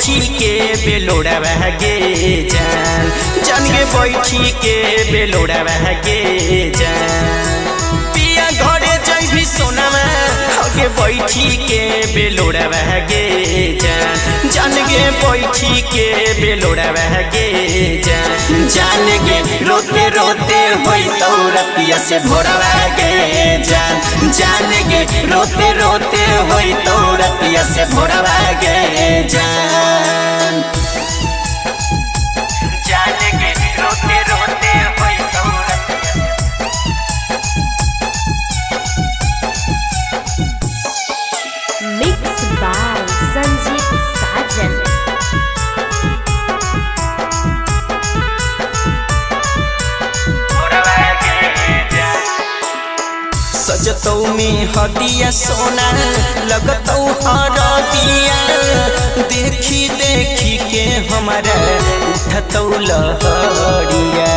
बैठी के बेलोड़ा बहगे जान जान गे बैठी के बेलोड़ा बहगे जान पिया घरे जैभी सोनामा आगे बैठी के बेलोड़ा बहगे जान जान गे बैठी के बेलोड़ा बहगे जान जान गे रोते रोते होई तो रतिया से भोरा बहगे जान जान गे रोते रोते होई तो रतिया से भोरा बहगे जान जान गे रोते रोते होई तो मिक्स बाय संजीव साजन। सजतौ में हदिया सोना लगतौ हरदिया देखी देखी के हमारा उठतौ लहरिया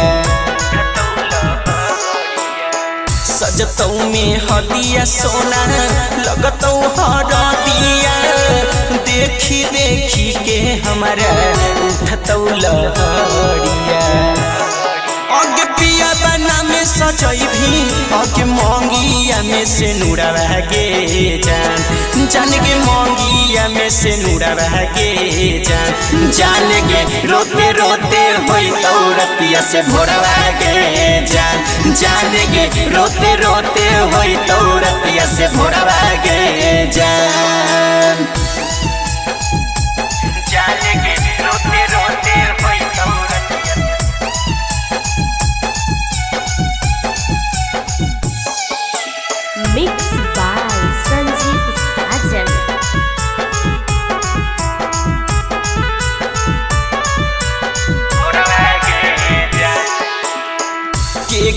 सजतौ में हदिया सोना लगतौ हरदिया देखी देखी के हमारा उठतौ लहरिया अगे पिया बना में सजई भी अगे मोंगिया में से नूरा बहगे जान जान गे मोंगिया में से नूरा बहगे जान जान गे रोते रोते होई तो रतिया से भोरा बहगे जान जान गे रोते रोते होई तो रतिया से भोरा बहगे जान जान गे रोते रोते होई तो मिक्स बाय संजीव साजन।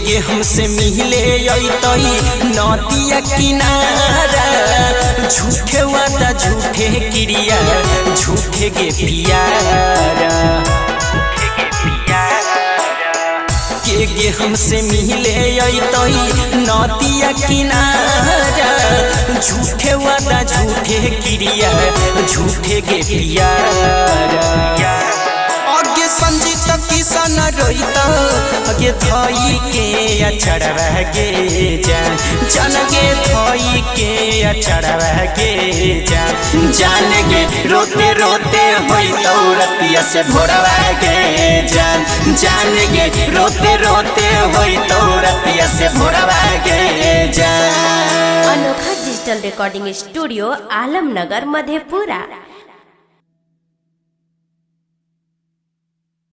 के हमसे मिले अतई नदिया किनारा झूठे वादा झूठे क्रिया झूठे गे पियारा के हमसे मिले अतई नदिया किनारा झूठे वादा झूठे क्रिया झूठे गे पियारा अगे संजीत किसान रोईता अगे थई के अछड़ा बहगे जान जान गे थई के अछड़ा बहगे जान जान गे रोते रोते होई तो रतिया से भोरा बहगे जान जान गे रोते रोते होई तो रतिया से भोरा बहगे जान। अनोखा digital recording studio Alamnagar Madhepura.